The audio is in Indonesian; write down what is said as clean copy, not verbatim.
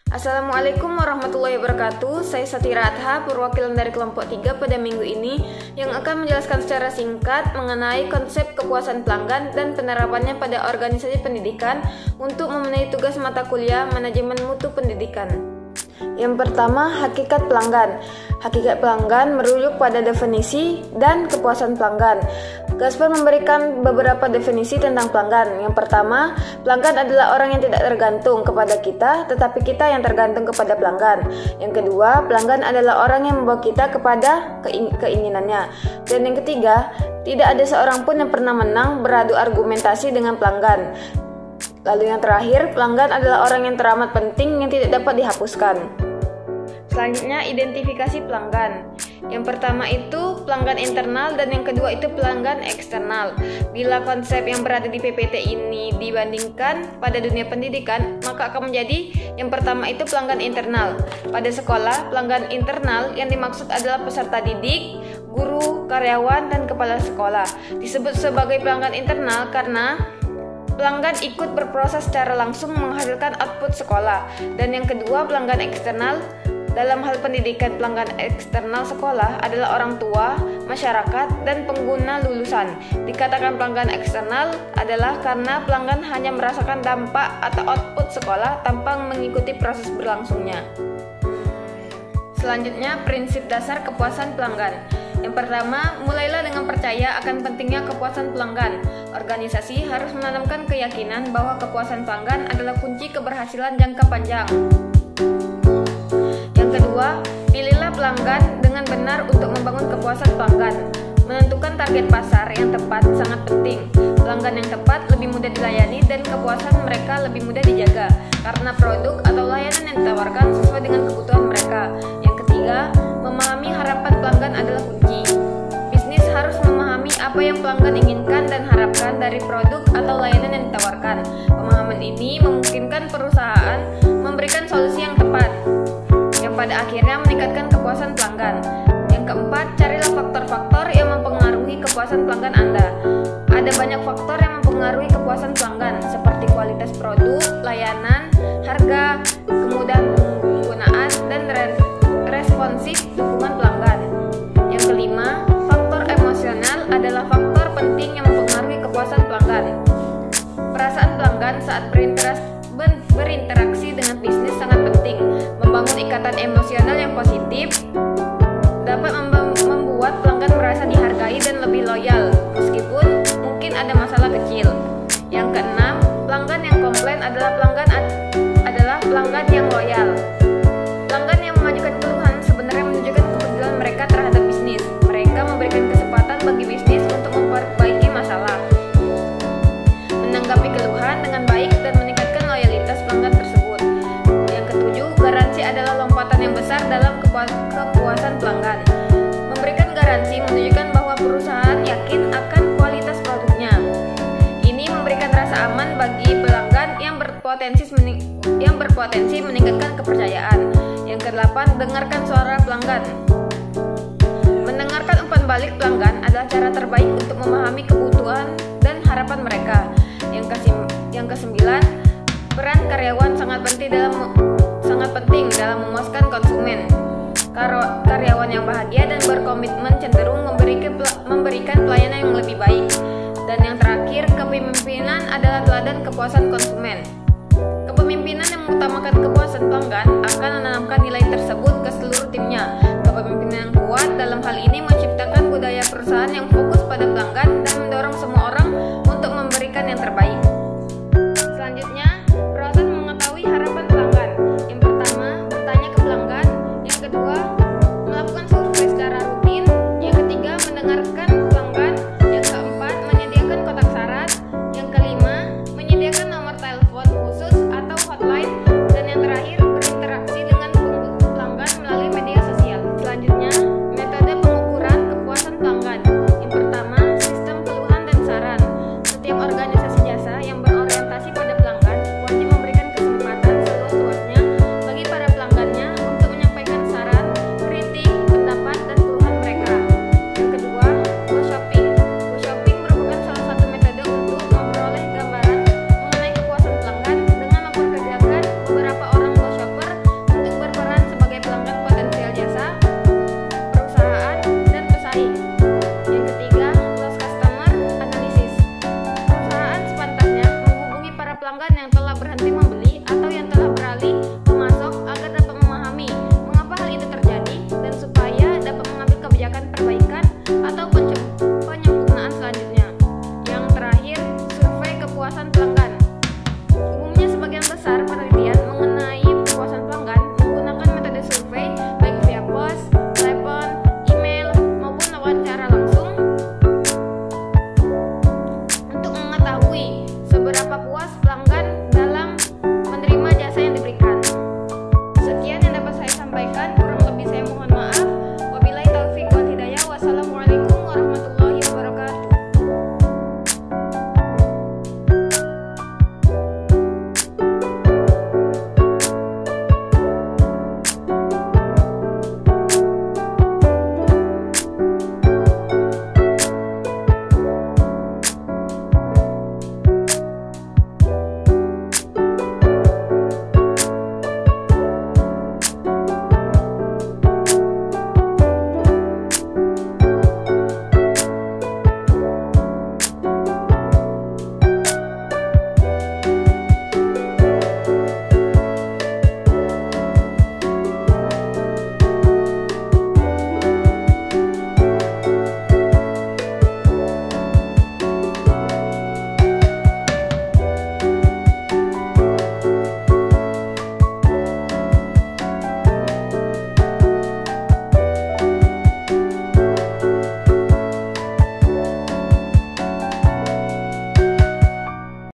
Assalamualaikum warahmatullahi wabarakatuh. Saya Satira Adha, perwakilan dari kelompok 3 pada minggu ini yang akan menjelaskan secara singkat mengenai konsep kepuasan pelanggan dan penerapannya pada organisasi pendidikan untuk memenuhi tugas mata kuliah manajemen mutu pendidikan. Yang pertama, hakikat pelanggan. Hakikat pelanggan merujuk pada definisi dan kepuasan pelanggan. Gaspar memberikan beberapa definisi tentang pelanggan. Yang pertama, pelanggan adalah orang yang tidak tergantung kepada kita, tetapi kita yang tergantung kepada pelanggan. Yang kedua, pelanggan adalah orang yang membawa kita kepada keinginannya. Dan yang ketiga, tidak ada seorang pun yang pernah menang beradu argumentasi dengan pelanggan. Lalu yang terakhir, pelanggan adalah orang yang teramat penting yang tidak dapat dihapuskan. Selanjutnya, identifikasi pelanggan. Yang pertama itu pelanggan internal dan yang kedua itu pelanggan eksternal. Bila konsep yang berada di PPT ini dibandingkan pada dunia pendidikan, maka akan menjadi yang pertama itu pelanggan internal. Pada sekolah, pelanggan internal yang dimaksud adalah peserta didik, guru, karyawan, dan kepala sekolah. Disebut sebagai pelanggan internal karena pelanggan ikut berproses secara langsung menghasilkan output sekolah. Dan yang kedua, pelanggan eksternal. Dalam hal pendidikan, pelanggan eksternal sekolah adalah orang tua, masyarakat, dan pengguna lulusan. Dikatakan pelanggan eksternal adalah karena pelanggan hanya merasakan dampak atau output sekolah tanpa mengikuti proses berlangsungnya. Selanjutnya, prinsip dasar kepuasan pelanggan. Yang pertama, mulailah dengan percaya akan pentingnya kepuasan pelanggan. Organisasi harus menanamkan keyakinan bahwa kepuasan pelanggan adalah kunci keberhasilan jangka panjang. Yang kedua, pilihlah pelanggan dengan benar untuk membangun kepuasan pelanggan. Menentukan target pasar yang tepat sangat penting. Pelanggan yang tepat lebih mudah dilayani dan kepuasan mereka lebih mudah dijaga karena produk atau layanan yang ditawarkan sesuai dengan kebutuhan mereka. Yang ketiga, memahami harapan pelanggan adalah kunci. Bisnis harus memahami apa yang pelanggan inginkan dan harapkan dari produk atau layanan yang ditawarkan. Pemahaman ini memungkinkan perusahaan memberikan solusi yang tepat, yang pada akhirnya meningkatkan kepuasan pelanggan. Yang keempat, carilah faktor-faktor yang mempengaruhi kepuasan pelanggan Anda. Ada banyak faktor yang mempengaruhi kepuasan pelanggan, seperti kualitas produk, layanan, harga, kemudahan penggunaan, dan responsif dukungan pelanggan. Yang kelima, faktor emosional adalah faktor penting yang mempengaruhi kepuasan pelanggan. Perasaan pelanggan saat berinteraksi dengan bisnis sangat penting. Membangun ikatan emosional yang positif dapat membuat pelanggan merasa dihargai dan lebih loyal, meskipun mungkin ada masalah kecil. Yang keenam, pelanggan yang komplain adalah pelanggan yang loyal. Pelanggan yang mengajukan keluhan sebenarnya menunjukkan kepedulian mereka terhadap bisnis. Mereka memberikan kesempatan bagi bisnis untuk memperbaiki masalah, menanggapi keluhan dengan baik, dan meningkatkan loyalitas pelanggan tersebut. Yang ketujuh, garansi adalah lompatan yang besar dalam kepuasan pelanggan. Memberikan garansi menunjukkan bahwa perusahaan yakin akan kualitas produknya. Ini memberikan rasa aman bagi pelanggan yang berpotensi meningkatkan kepercayaan. Yang kedelapan, dengarkan suara pelanggan. Mendengarkan umpan balik pelanggan adalah cara terbaik untuk memahami kebutuhan dan harapan mereka. Yang kesembilan, peran karyawan sangat penting dalam memuaskan konsumen. Karyawan yang bahagia dan berkomitmen cenderung memberikan pelayanan yang lebih baik. Dan yang terakhir, kepemimpinan adalah teladan kepuasan konsumen. Kepemimpinan yang mengutamakan kepuasan